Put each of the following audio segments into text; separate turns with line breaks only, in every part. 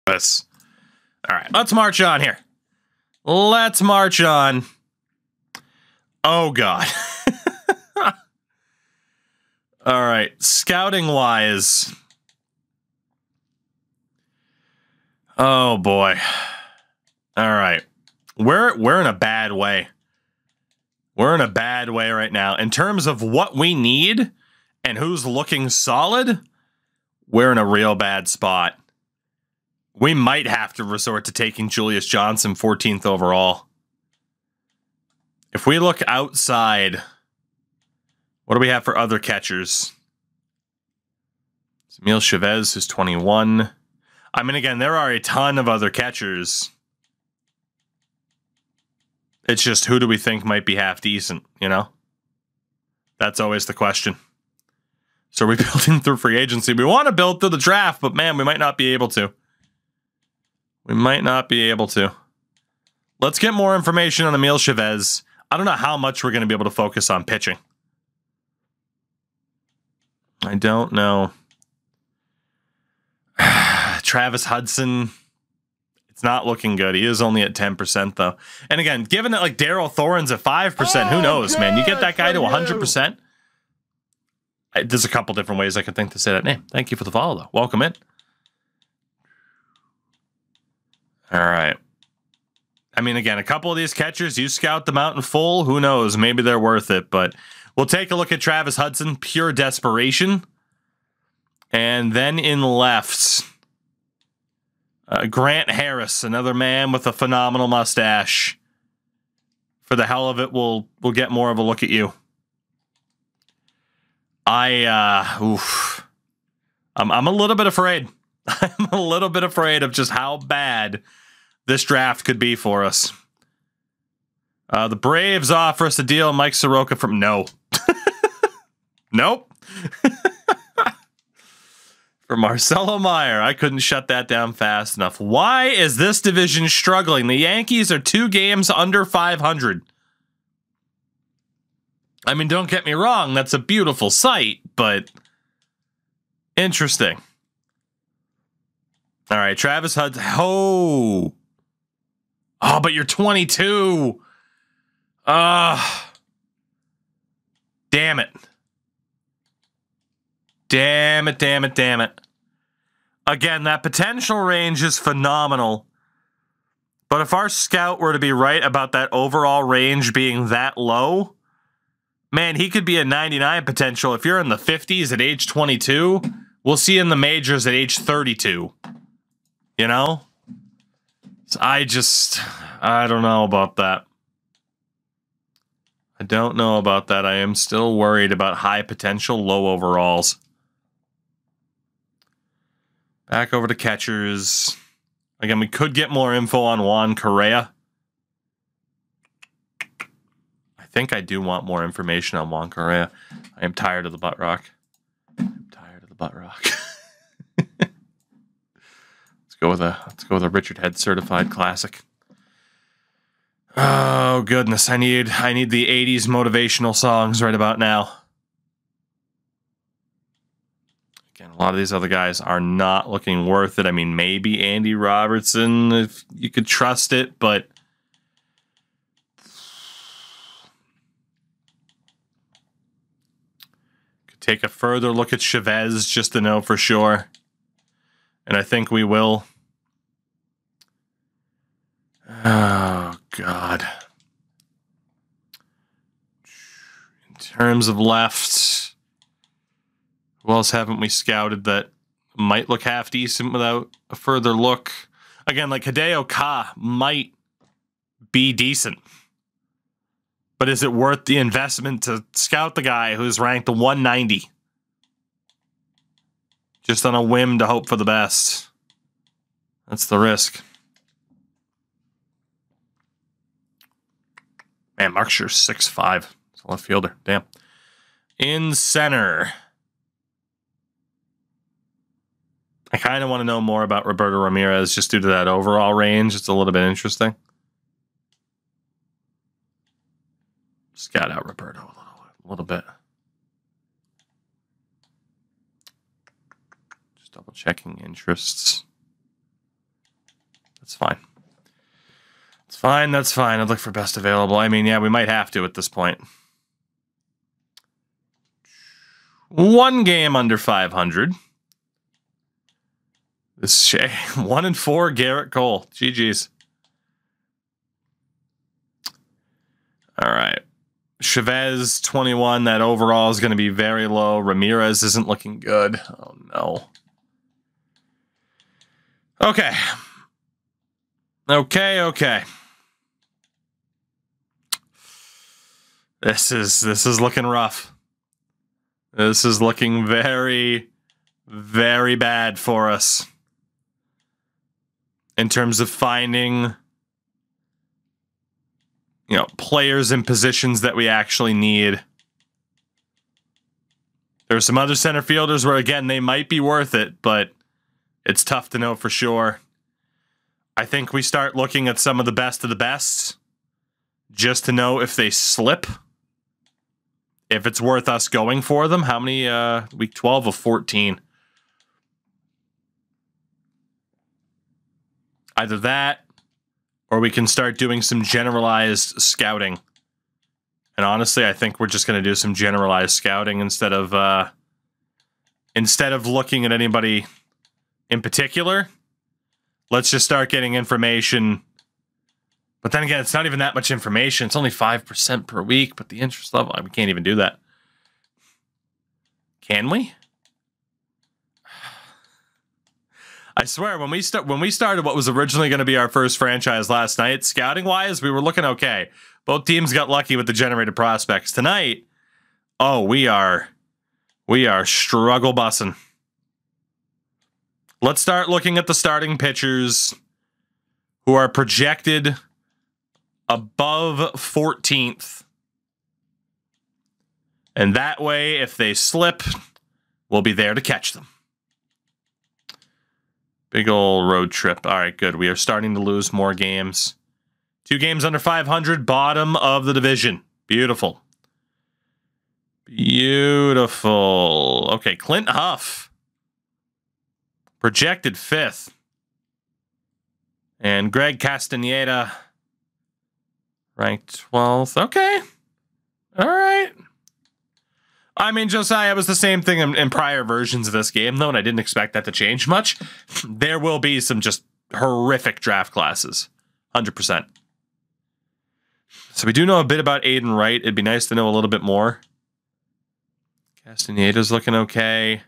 This. All right, let's march on here. Let's march on. Oh, God. All right, scouting-wise. Oh, boy. All right. We're in a bad way. We're in a bad way right now. In terms of what we need and who's looking solid, we're in a real bad spot. We might have to resort to taking Julius Johnson 14th overall. If we look outside, what do we have for other catchers? Emil Chavez, who's 21. I mean, again, there are a ton of other catchers. It's just, who do we think might be half decent, you know? That's always the question. So we're building through free agency. We want to build through the draft, but man, we might not be able to. We might not be able to. Let's get more information on Emil Chavez. I don't know how much we're going to be able to focus on pitching. I don't know. Travis Hudson, it's not looking good. He is only at 10%, though. And again, given that like Darryl Thorin's at 5%, who knows, man? You get that guy to 100%. There's a couple different ways I could think to say that name. Thank you for the follow, though. Welcome in. All right. I mean, again, a couple of these catchers, you scout them out in full. Who knows? Maybe they're worth it. But we'll take a look at Travis Hudson, pure desperation. And then in left, Grant Harris, another man with a phenomenal mustache. For the hell of it, we'll get more of a look at you. I'm a little bit afraid. I'm a little bit afraid of just how bad this draft could be for us. The Braves offer us a deal. Mike Soroka from no. Nope. For Marcelo Meyer, I couldn't shut that down fast enough. Why is this division struggling? The Yankees are 2 games under 500. I mean, don't get me wrong. That's a beautiful sight, but interesting. All right, Travis Hudson. Oh, but you're 22. Damn it. Damn it, damn it, damn it. Again, that potential range is phenomenal. But if our scout were to be right about that overall range being that low, man, he could be a 99 potential. If you're in the 50s at age 22, we'll see in the majors at age 32. You know? So I don't know about that. I don't know about that. I am still worried about high potential, low overalls. Back over to catchers. Again, we could get more info on Juan Correa. I think I do want more information on Juan Correa. I am tired of the butt rock. I'm tired of the butt rock. Let's go with a Richard Head certified classic. Oh goodness, I need the 80s motivational songs right about now. Again, a lot of these other guys are not looking worth it. I mean, maybe Andy Robertson, if you could trust it, but could take a further look at Chavez just to know for sure. And I think we will. Oh, God. In terms of left, who else haven't we scouted that might look half decent without a further look? Again, like Hideo Ka might be decent. But is it worth the investment to scout the guy who's ranked 190? Just on a whim to hope for the best. That's the risk. Man, Mark Scheer's 6'5". It's a left fielder. Damn. In center. I kind of want to know more about Roberto Ramirez just due to that overall range. It's a little bit interesting. Scout out Roberto a little bit. Just double checking interests. That's fine. It's fine. That's fine. I'd look for best available. I mean, yeah, we might have to at this point. One game under 500. This Shea. 1-4, Garrett Cole. GG's. All right. Chavez, 21. That overall is going to be very low. Ramirez isn't looking good. Oh, no. Okay. Okay. This is looking rough. This is looking very, very bad for us in terms of finding, players in positions that we actually need. There's some other center fielders where, again, they might be worth it, but it's tough to know for sure. I think we start looking at some of the best just to know if they slip. If it's worth us going for them. How many, week 12 of 14? Either that, or we can start doing some generalized scouting. And honestly, I think we're just going to do some generalized scouting instead of looking at anybody in particular. Let's just start getting information. But then again, it's not even that much information. It's only 5% per week, but the interest level, we can't even do that. Can we? I swear, when we started what was originally going to be our first franchise last night, scouting-wise, we were looking okay. Both teams got lucky with the generated prospects. Tonight, oh, we are struggle bussing. Let's start looking at the starting pitchers who are projected above 14th. And that way, if they slip, we'll be there to catch them. Big ol' road trip. All right, good. We are starting to lose more games. 2 games under 500, bottom of the division. Beautiful. Beautiful. Okay, Clint Huff. Projected 5th. And Greg Castaneda. Ranked 12th. Okay. All right. I mean, Josiah, was the same thing in prior versions of this game, though, and I didn't expect that to change much. There will be some just horrific draft classes. 100%. So we do know a bit about Aiden Wright. It'd be nice to know a little bit more. Castaneda's looking okay.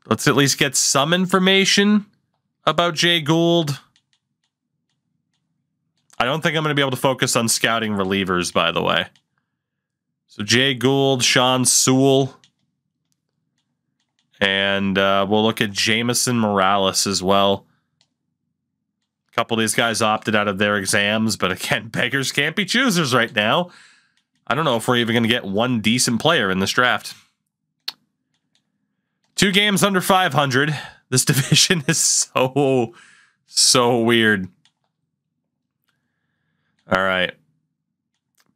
Let's at least get some information about Jay Gould. I don't think I'm going to be able to focus on scouting relievers, by the way. So Jay Gould, Sean Sewell. And we'll look at Jamison Morales as well. A couple of these guys opted out of their exams, but again, beggars can't be choosers right now. I don't know if we're even going to get one decent player in this draft. 2 games under 500. This division is so weird. All right.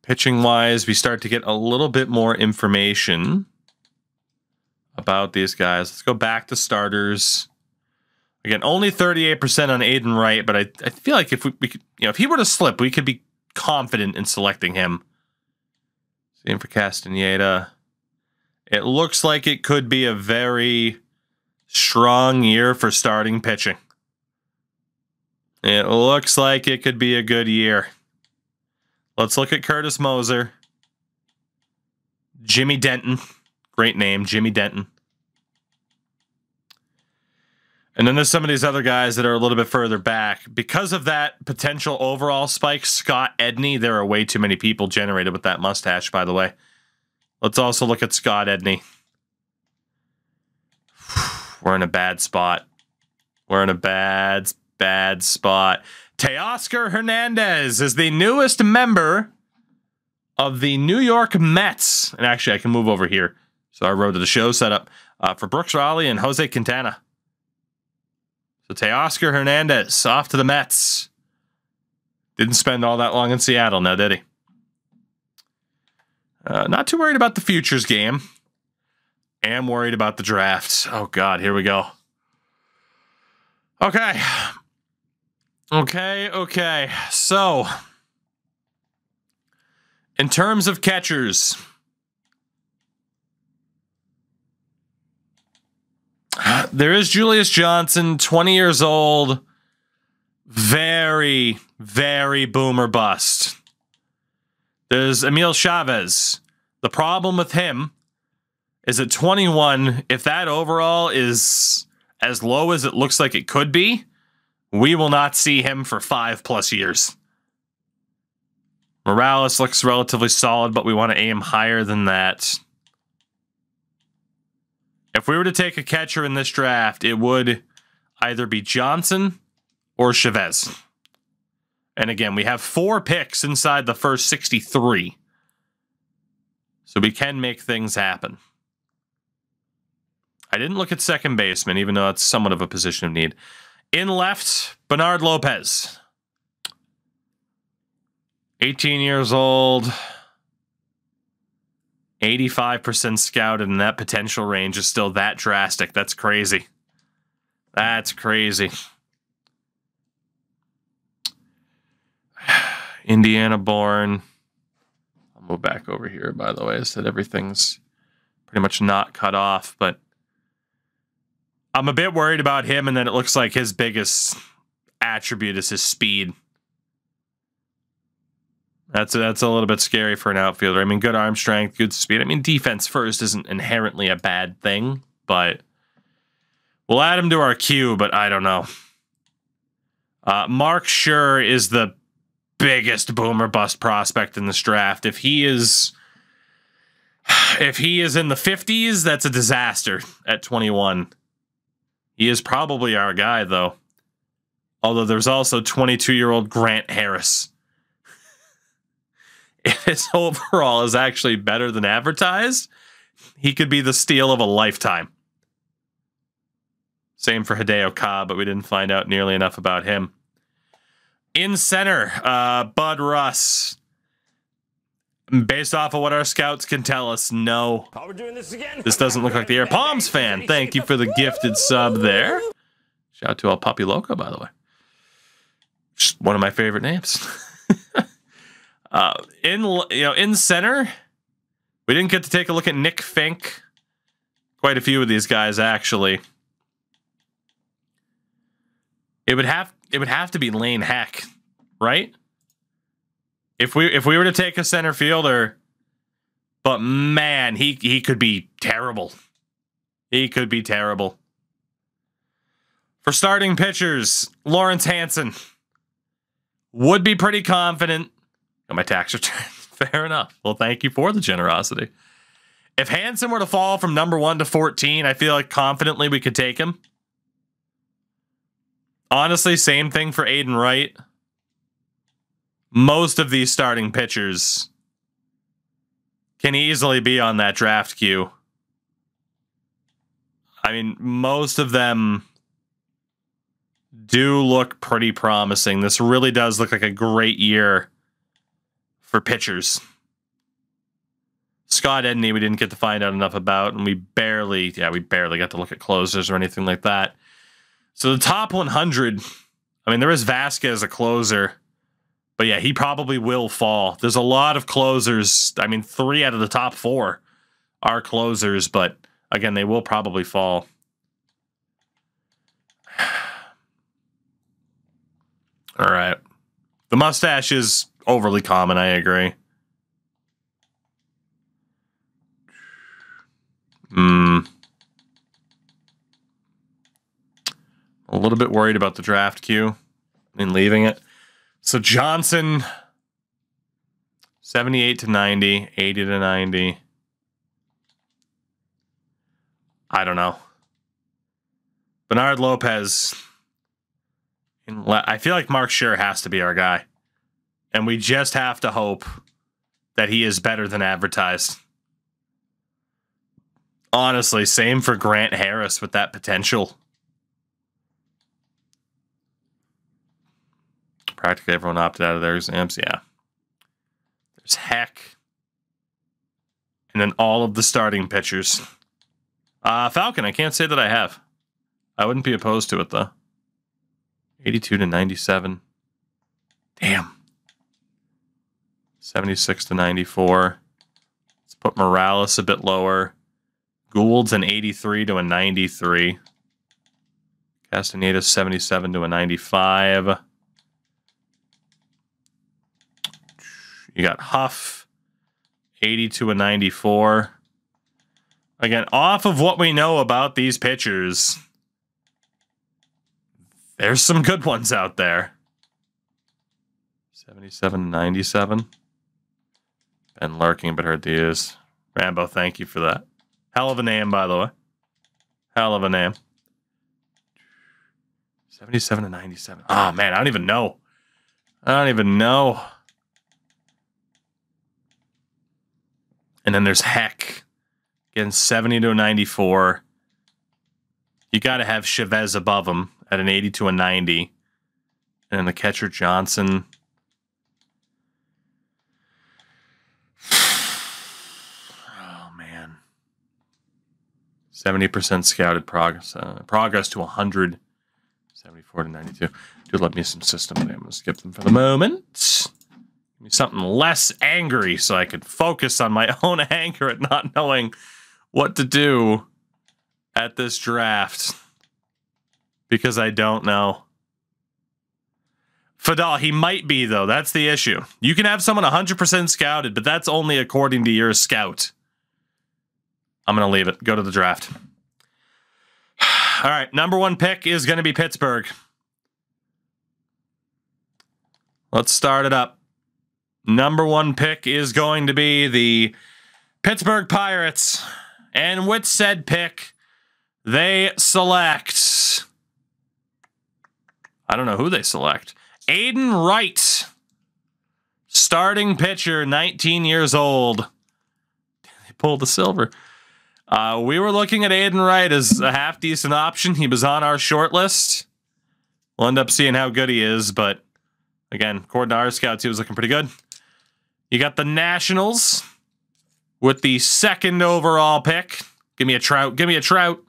Pitching-wise, we start to get a little bit more information about these guys. Let's go back to starters. Again, only 38% on Aiden Wright, but I feel like if we could, if he were to slip, we could be confident in selecting him. Same for Castaneda. It looks like it could be a very strong year for starting pitching. It looks like it could be a good year. Let's look at Curtis Moser. Jimmy Denton. Great name, Jimmy Denton. And then there's some of these other guys that are a little bit further back. Because of that potential overall spike, Scott Edney, there are way too many people generated with that mustache, by the way. Let's also look at Scott Edney. We're in a bad spot. We're in a bad spot. Teoscar Hernandez is the newest member of the New York Mets. And actually, I can move over here. So our road to the show set up for Brooks Raleigh and Jose Quintana. So Teoscar Hernandez off to the Mets. Didn't spend all that long in Seattle now, did he? Not too worried about the futures game. Am worried about the draft. Oh, God, here we go. Okay. Okay. So, in terms of catchers, there is Julius Johnson, 20 years old. Very, very boomer bust. There's Emil Chavez. The problem with him is at 21, if that overall is as low as it looks like it could be, we will not see him for 5+ years. Morales looks relatively solid, but we want to aim higher than that. If we were to take a catcher in this draft, it would either be Johnson or Chavez. And again, we have 4 picks inside the first 63. So we can make things happen. I didn't look at second baseman, even though it's somewhat of a position of need. In left, Bernard Lopez. 18 years old. 85% scouted, and that potential range is still that drastic. That's crazy. That's crazy. Indiana born. I'll move back over here, by the way, so that everything's pretty much not cut off, but I'm a bit worried about him, and then it looks like his biggest attribute is his speed. That's a little bit scary for an outfielder. I mean, good arm strength, good speed. I mean, defense first isn't inherently a bad thing, but we'll add him to our queue, but I don't know. Mark Schur is the biggest boomer bust prospect in this draft. If he is in the 50s, that's a disaster at 21. He is probably our guy, though. Although there's also 22-year-old Grant Harris. If his overall is actually better than advertised, he could be the steal of a lifetime. Same for Hideo Cobb, but we didn't find out nearly enough about him. In center, Bud Russ. Based off of what our scouts can tell us, no.
Oh, we're doing this again.
This doesn't look like the Air Palms fan. Thank you for the gifted sub there. Shout out to El Puppy Loco, by the way. Just one of my favorite names. In center, we didn't get to take a look at Nick Fink. Quite a few of these guys, actually. It would have to be Lane Heck, right? If we were to take a center fielder, but man, he could be terrible. He could be terrible. For starting pitchers, Lawrence Hansen. Would be pretty confident. Got my tax return. Fair enough. Well, thank you for the generosity. If Hansen were to fall from number 1 to 14, I feel like confidently we could take him. Honestly, same thing for Aiden Wright. Most of these starting pitchers can easily be on that draft queue. I mean, most of them do look pretty promising. This really does look like a great year for pitchers. Scott Edney, we didn't get to find out enough about, and we barely got to look at closers or anything like that. So the top 100, I mean, there is Vasquez, a closer, but yeah, he probably will fall. There's a lot of closers. I mean, 3 out of the top 4 are closers, but again, they will probably fall. All right. The mustache is overly common, I agree. A little bit worried about the draft queue and leaving it. So Johnson, 78 to 90, 80 to 90. I don't know. Bernard Lopez. I feel like Mark Schur has to be our guy. And we just have to hope that he is better than advertised. Honestly, same for Grant Harris with that potential. Practically everyone opted out of their exams, yeah. There's Heck. And then all of the starting pitchers. Falcon, I can't say that I have. I wouldn't be opposed to it, though. 82 to 97. Damn. 76 to 94. Let's put Morales a bit lower. Gould's an 83 to a 93. Castaneda 77 to a 95. You got Huff 80 to a 94. Again, off of what we know about these pitchers, there's some good ones out there. 77 to 97. Ben Lurking, but Hernandez. Rambo, thank you for that. Hell of a name, by the way. Hell of a name. 77 to 97. Oh, man, I don't even know. I don't even know. And then there's Heck. Again, 70 to a 94. You got to have Chavez above him at an 80 to a 90. And then the catcher, Johnson. Oh, man. 70% scouted progress. Progress to 100. 74 to 92. Do let me some system. I'm going to skip them for the moment. Give me something less angry so I could focus on my own anger at not knowing what to do at this draft. Because I don't know. Fadal, he might be, though. That's the issue. You can have someone 100% scouted, but that's only according to your scout. I'm going to leave it. Go to the draft. All right, number 1 pick is going to be Pittsburgh. Let's start it up. Number 1 pick is going to be the Pittsburgh Pirates. And with said pick, they select... I don't know who they select. Aiden Wright. Starting pitcher, 19 years old. They pulled the silver. We were looking at Aiden Wright as a half-decent option. He was on our short list. We'll end up seeing how good he is, but again, according to our scouts, he was looking pretty good. You got the Nationals with the 2nd overall pick. Give me a Trout. Give me a Trout.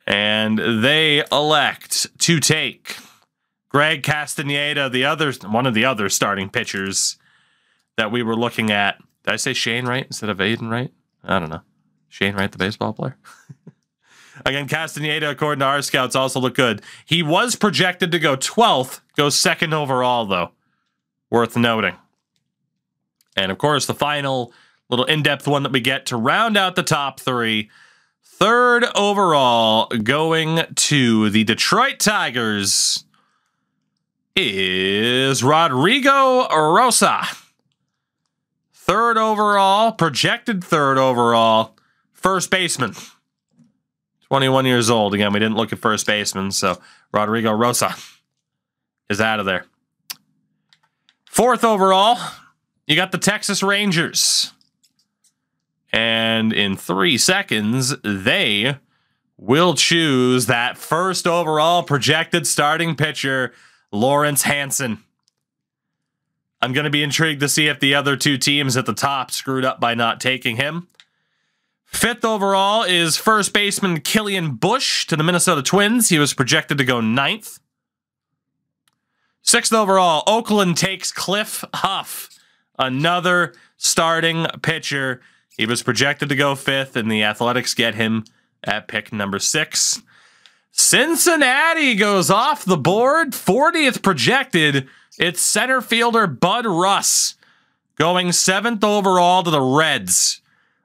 And they elect to take Greg Castaneda, one of the other starting pitchers that we were looking at. Did I say Shane Wright instead of Aiden Wright? I don't know. Shane Wright, the baseball player. Again, Castaneda, according to our scouts, also looked good. He was projected to go 12th, goes 2nd overall, though. Worth noting. And, of course, the final little in-depth one that we get to round out the top 3. 3rd overall, going to the Detroit Tigers, is Rodrigo Rosa. 3rd overall, projected 3rd overall, first baseman. 21 years old. Again, we didn't look at first baseman, so Rodrigo Rosa is out of there. 4th overall, you got the Texas Rangers. And in 3 seconds, they will choose that 1st overall projected starting pitcher, Lawrence Hansen. I'm going to be intrigued to see if the other 2 teams at the top screwed up by not taking him. 5th overall is first baseman Killian Busch to the Minnesota Twins. He was projected to go 9th. 6th overall, Oakland takes Cliff Huff, another starting pitcher. He was projected to go 5th, and the Athletics get him at pick number 6. Cincinnati goes off the board, 40th projected. It's center fielder Bud Russ, going 7th overall to the Reds.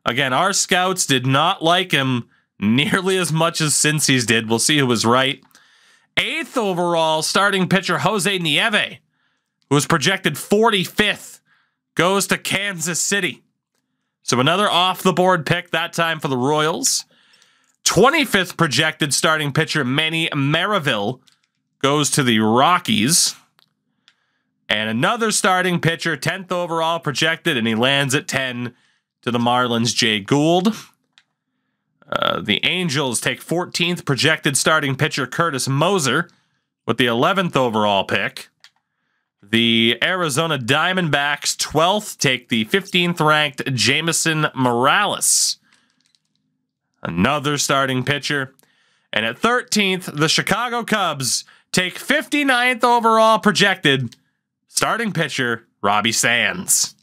Again, our scouts did not like him nearly as much as Cincy's did. We'll see who was right. 8th overall, starting pitcher Jose Nieve, who was projected 45th, goes to Kansas City. So another off-the-board pick, that time for the Royals. 25th projected starting pitcher Manny Maraville goes to the Rockies. And another starting pitcher, 10th overall projected, and he lands at 10 to the Marlins, Jay Gould. The Angels take 14th projected starting pitcher Curtis Moser with the 11th overall pick. The Arizona Diamondbacks, 12th, take the 15th ranked Jameson Morales. Another starting pitcher. And at 13th, the Chicago Cubs take 59th overall projected starting pitcher Robbie Sands.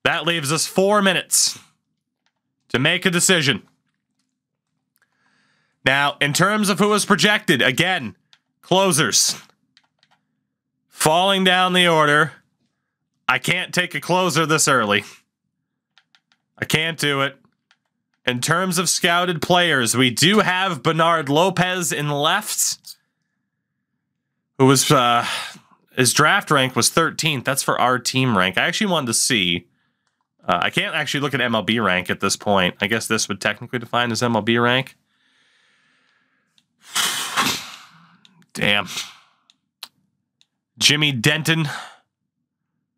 That leaves us 4 minutes to make a decision. Now, in terms of who was projected, again, closers. Falling down the order. I can't take a closer this early. I can't do it. In terms of scouted players, we do have Bernard Lopez in left, who was, his draft rank was 13th. That's for our team rank. I actually wanted to see. I can't actually look at MLB rank at this point. I guess this would technically define as MLB rank. Damn. Jimmy Denton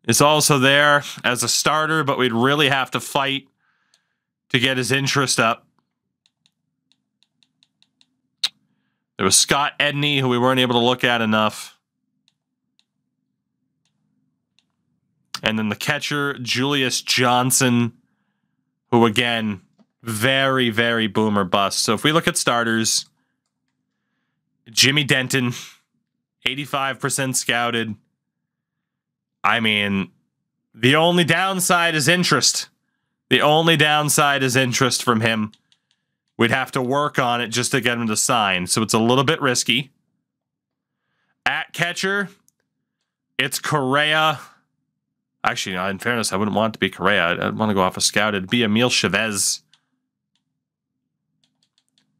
is also there as a starter, but we'd really have to fight to get his interest up. There was Scott Edney, who we weren't able to look at enough. And then the catcher, Julius Johnson, who again, very, very boom or bust. So if we look at starters, Jimmy Denton, 85% scouted. I mean, the only downside is interest. The only downside is interest from him. We'd have to work on it just to get him to sign, so it's a little bit risky. At catcher, it's Correa. Actually, in fairness, I wouldn't want it to be Correa. I'd want to go off of scouted. It'd be Emil Chavez.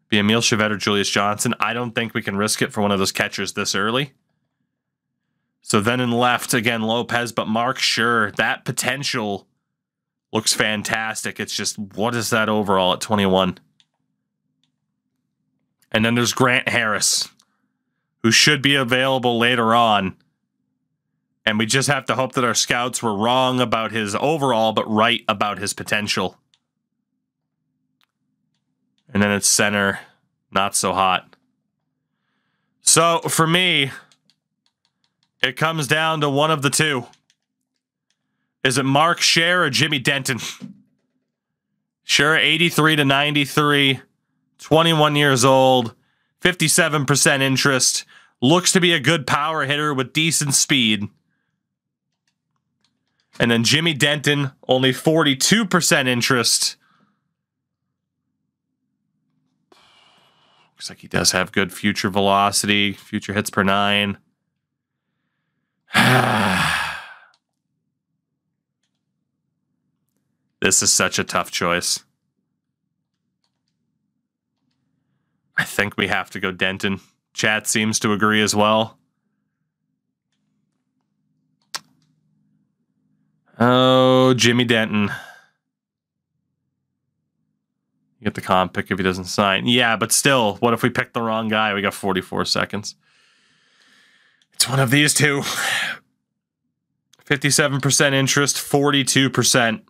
Be Emil Chavez or Julius Johnson. I don't think we can risk it for one of those catchers this early. So then in left, again, Lopez, but Mark Schur, that potential looks fantastic. It's just, what is that overall at 21? And then there's Grant Harris, who should be available later on. And we just have to hope that our scouts were wrong about his overall, but right about his potential. And then it's center, not so hot. So for me, it comes down to one of the two. Is it Mark Schur or Jimmy Denton? Schur, 83 to 93, 21 years old, 57% interest, looks to be a good power hitter with decent speed. And then Jimmy Denton, only 42% interest. Looks like he does have good future velocity, future hits per 9. This is such a tough choice. I think we have to go Denton. Chat seems to agree as well. Oh, Jimmy Denton. You get the comp pick if he doesn't sign. Yeah, but still, what if we pick the wrong guy? We got 44 seconds. It's one of these two. 57% interest, 42%.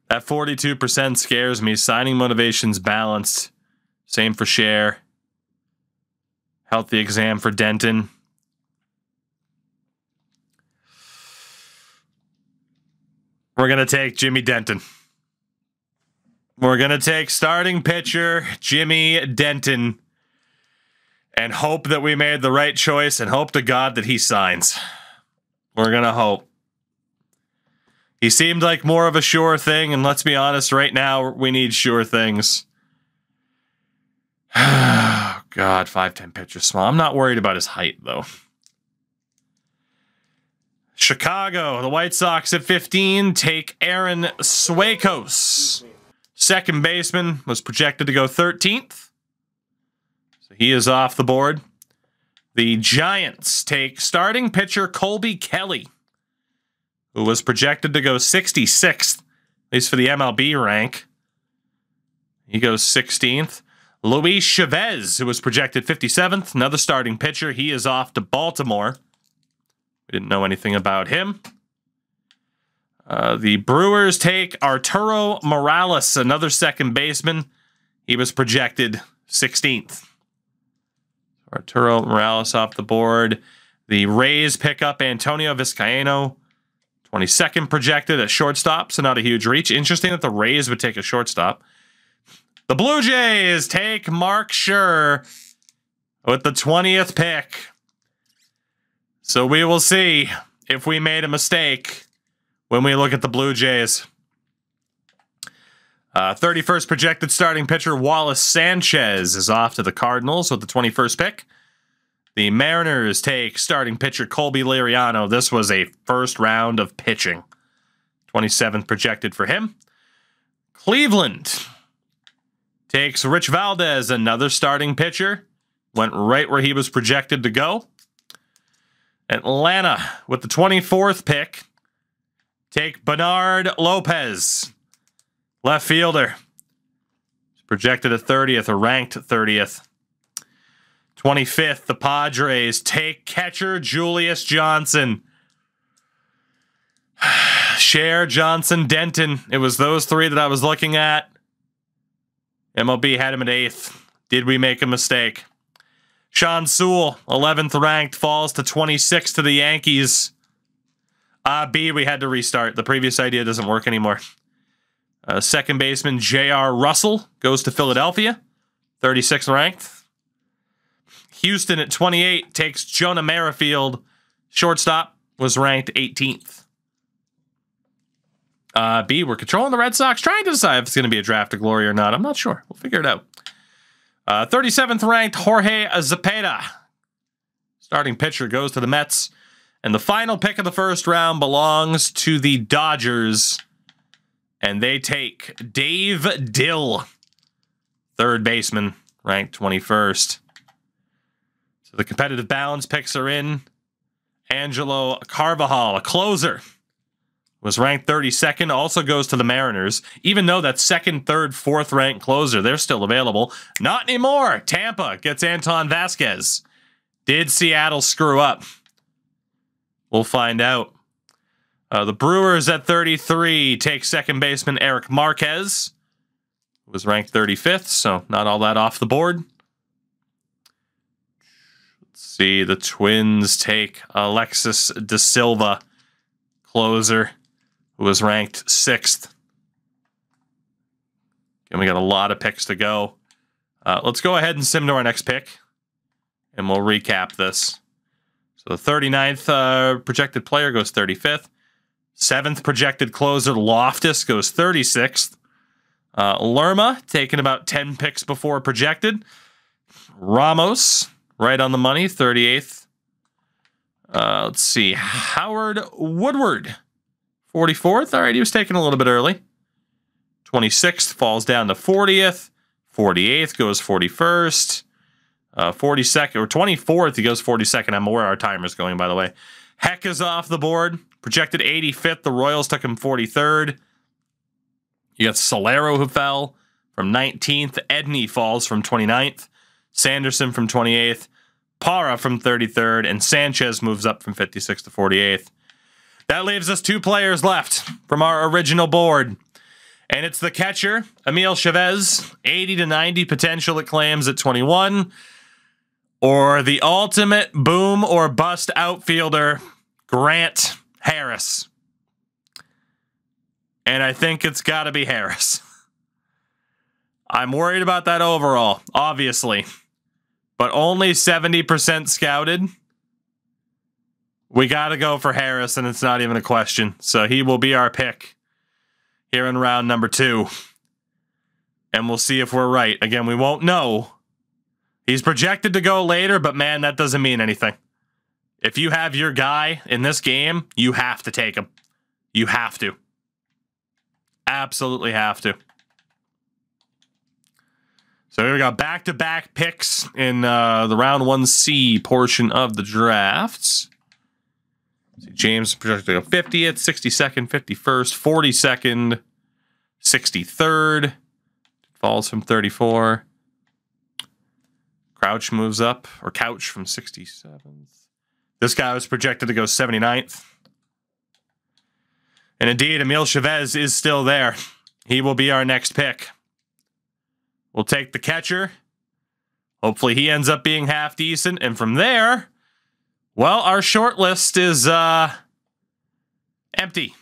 That 42% scares me. Signing motivation's balanced. Same for Schur. Healthy exam for Denton. We're going to take Jimmy Denton. We're going to take starting pitcher Jimmy Denton and hope that we made the right choice and hope to God that he signs. We're going to hope. He seemed like more of a sure thing, and let's be honest, right now we need sure things. Oh, God, 5'10" pitcher small. I'm not worried about his height, though. Chicago, the White Sox at 15 take Aaron Sueikos. Second baseman was projected to go 13th. So he is off the board. The Giants take starting pitcher Colby Kelly, who was projected to go 66th, at least for the MLB rank. He goes 16th. Luis Chavez, who was projected 57th, another starting pitcher. He is off to Baltimore. We didn't know anything about him. The Brewers take Arturo Morales, another second baseman. He was projected 16th. Arturo Morales off the board. The Rays pick up Antonio Vizcaino, 22nd projected at shortstop, so not a huge reach. Interesting that the Rays would take a shortstop. The Blue Jays take Mark Schur with the 20th pick. So we will see if we made a mistake when we look at the Blue Jays. 31st projected starting pitcher Wallace Sanchez is off to the Cardinals with the 21st pick. The Mariners take starting pitcher Colby Liriano. This was a first round of pitching. 27th projected for him. Cleveland takes Rich Valdez, another starting pitcher. Went right where he was projected to go. Atlanta, with the 24th pick, take Bernard Lopez, left fielder. Projected at 30th, or ranked 30th. 25th, the Padres take catcher Julius Johnson. Cher, Johnson, Denton. It was those three that I was looking at. MLB had him at 8th. Did we make a mistake? Sean Sewell, 11th ranked, falls to 26th to the Yankees. B, we had to restart. The previous idea doesn't work anymore. Second baseman J.R. Russell goes to Philadelphia, 36th ranked. Houston at 28 takes Jonah Merrifield. Shortstop was ranked 18th. B, we're controlling the Red Sox, trying to decide if it's going to be a draft of glory or not. I'm not sure. We'll figure it out. 37th ranked Jorge Zepeda. Starting pitcher goes to the Mets. And the final pick of the first round belongs to the Dodgers. And they take Dave Dill, third baseman, ranked 21st. So the competitive balance picks are in. Angelo Carvajal, a closer, was ranked 32nd, also goes to the Mariners. Even though that second, third, fourth ranked closer, they're still available. Not anymore. Tampa gets Anton Vasquez. Did Seattle screw up? We'll find out. The Brewers at 33 take second baseman Eric Marquez, who was ranked 35th, so not all that off the board. Let's see, the Twins take Alexis De Silva, closer, who was ranked 6th. And we got a lot of picks to go. Let's go ahead and sim to our next pick, and we'll recap this. So the 39th projected player goes 35th. 7th projected closer Loftus goes 36th. Lerma taken about 10 picks before projected. Ramos, right on the money, 38th. Let's see, Howard Woodward, 44th. All right, he was taken a little bit early. 26th falls down to 40th. 48th goes 41st. 42nd or 24th, he goes 42nd. I'm aware our timer's going, by the way. Heck is off the board. Projected 85th. The Royals took him 43rd. You got Solero, who fell from 19th. Edney falls from 29th. Sanderson from 28th. Parra from 33rd. And Sanchez moves up from 56th to 48th. That leaves us 2 players left from our original board. And it's the catcher, Emil Chavez, 80 to 90 potential it claims at 21. Or the ultimate boom or bust outfielder, Grant Harris. And I think it's got to be Harris. I'm worried about that overall, obviously. But only 70% scouted. We got to go for Harris, and it's not even a question. So he will be our pick here in round number 2. And we'll see if we're right. Again, we won't know. He's projected to go later, but man, that doesn't mean anything. If you have your guy in this game, you have to take him. You have to. Absolutely have to. So here we got back-to-back picks in the round 1C portion of the drafts. James projected to go 50th, 62nd, 51st, 42nd, 63rd. Falls from 34. Crouch moves up, or Couch from 67th. This guy was projected to go 79th. And indeed, Emil Chavez is still there. He will be our next pick. We'll take the catcher. Hopefully he ends up being half decent. And from there, well, our short list is Empty.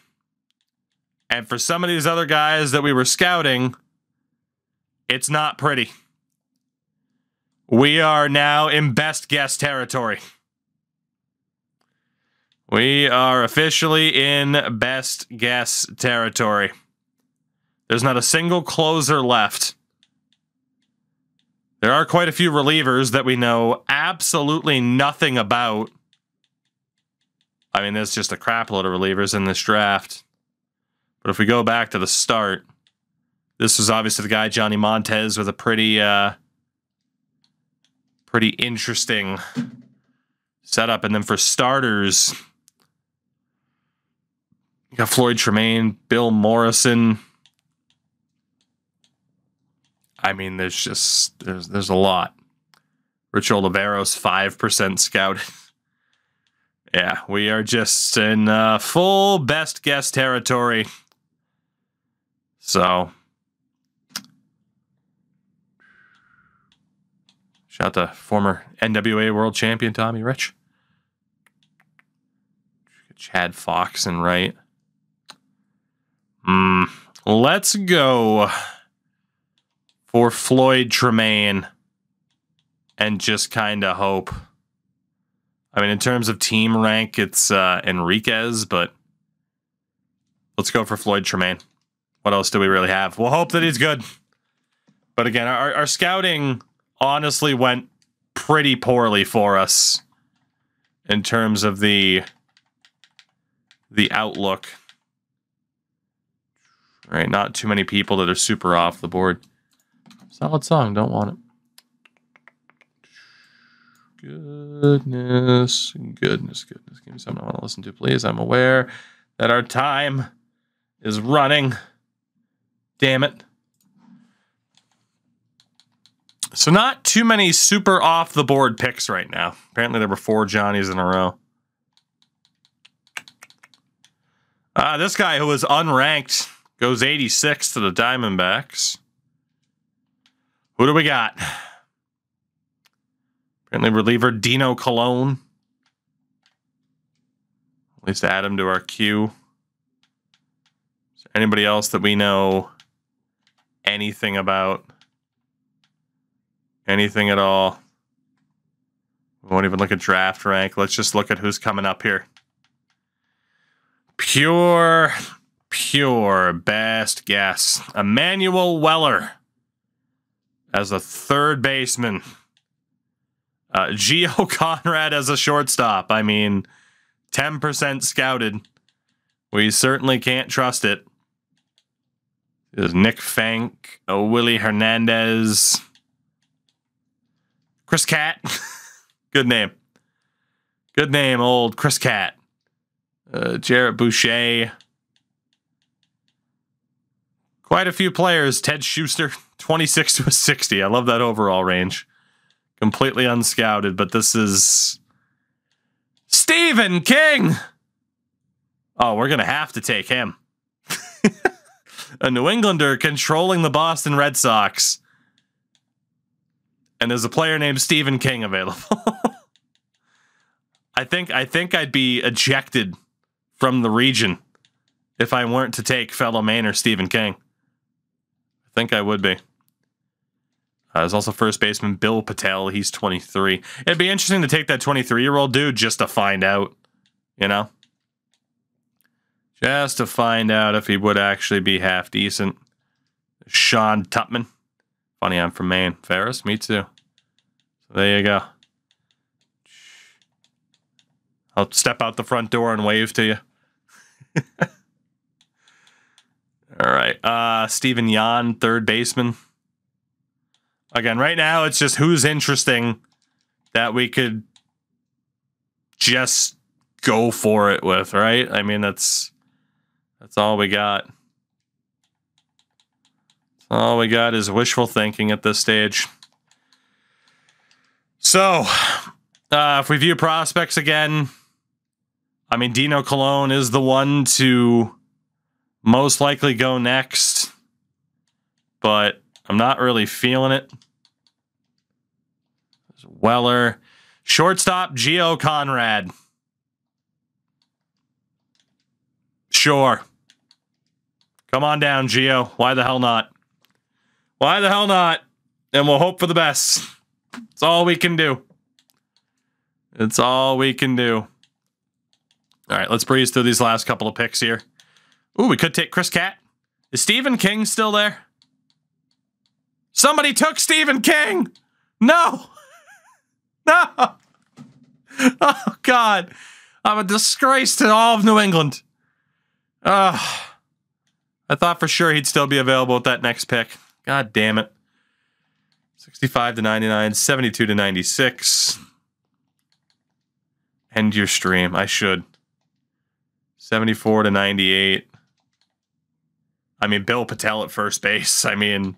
And for some of these other guys that we were scouting, it's not pretty. We are now in best guess territory. We are officially in best guess territory. There's not a single closer left. There are quite a few relievers that we know absolutely nothing about. I mean, there's just a crap load of relievers in this draft. But if we go back to the start, this was obviously the guy, Johnny Montez, with a pretty interesting setup. And then for starters, you got Floyd Tremaine, Bill Morrison. I mean, there's a lot. Rich Oliveros, 5% scouted. Yeah, we are just in full best guess territory. So, shout out to former NWA world champion Tommy Rich. Chad Fox and right. Let's go for Floyd Tremaine and just kind of hope. I mean, in terms of team rank, it's Enriquez, but let's go for Floyd Tremaine. What else do we really have? We'll hope that he's good. But again, our scouting honestly went pretty poorly for us in terms of the outlook. All right, not too many people that are super off the board. Solid song, don't want it. Goodness. Give me something I want to listen to, please. I'm aware that our time is running. Damn it. So not too many super off the board picks right now. Apparently there were 4 Johnnies in a row. This guy who was unranked goes 86 to the Diamondbacks. Who do we got? Apparently reliever Dino Colon. At least add him to our queue. Is there anybody else that we know anything about? Anything at all? We won't even look at draft rank. Let's just look at who's coming up here. Pure best guess. Emmanuel Weller as a third baseman. Gio Conrad as a shortstop. I mean, 10% scouted. We certainly can't trust it. There's Nick Fank, Willie Hernandez, Chris Cat. Good name. Good name, old Chris Cat. Jarrett Boucher. Quite a few players. Ted Schuster, 26 to a 60. I love that overall range. Completely unscouted, but this is Stephen King. Oh, we're going to have to take him. A New Englander controlling the Boston Red Sox. And there's a player named Stephen King available. I think I'd be ejected from the region if I weren't to take fellow Mainer Stephen King. I think I would be. There's also first baseman Bill Patel. He's 23. It'd be interesting to take that 23-year-old dude just to find out, you know? Just to find out if he would actually be half decent. Sean Tutman. Funny, I'm from Maine. Ferris, me too. So there you go. I'll step out the front door and wave to you. All right. Steven Yan, third baseman. Again, right now, it's just who's interesting that we could just go for it with, right? I mean, that's all we got. All we got is wishful thinking at this stage. So, if we view prospects again, I mean, Dino Colon is the one to most likely go next, but I'm not really feeling it. There's Weller. Shortstop, Gio Conrad. Sure. Come on down, Gio. Why the hell not? Why the hell not? And we'll hope for the best. It's all we can do. It's all we can do. All right, let's breeze through these last couple of picks here. Ooh, we could take Chris Catt. Is Stephen King still there? Somebody took Stephen King! No! No! Oh, God. I'm a disgrace to all of New England. I thought for sure he'd still be available with that next pick. God damn it. 65 to 99, 72 to 96. End your stream. I should. 74 to 98. I mean, Bill Patel at first base. I mean,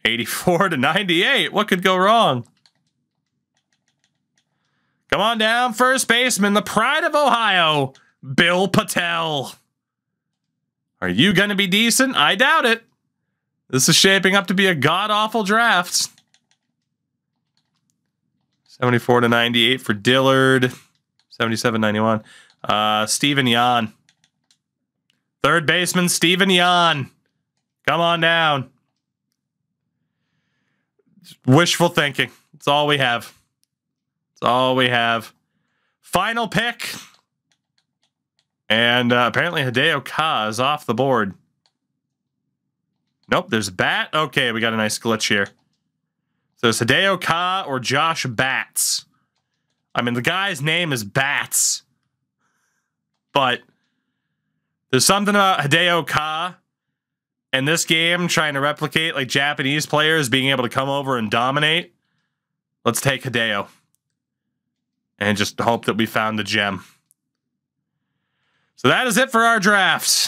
84 to 98. What could go wrong? Come on down, first baseman, the pride of Ohio, Bill Patel. Are you going to be decent? I doubt it. This is shaping up to be a god-awful draft. 74 to 98 for Dillard. 77-91. Steven Yan. Third baseman, Steven Yan. Come on down. Wishful thinking. That's all we have. That's all we have. Final pick. And apparently Hideo Ka is off the board. Nope, there's Bat. Okay, we got a nice glitch here. So it's Hideo Ka or Josh Bats. I mean, the guy's name is Bats. But there's something about Hideo Ka and this game trying to replicate like Japanese players being able to come over and dominate. Let's take Hideo. And just hope that we found the gem. So that is it for our drafts.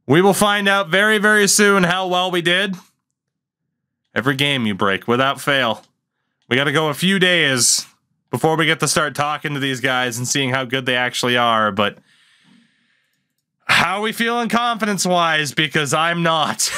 We will find out very, very soon how well we did. Every game you break, without fail. We got to go a few days before we get to start talking to these guys and seeing how good they actually are. But how are we feeling confidence-wise? Because I'm not.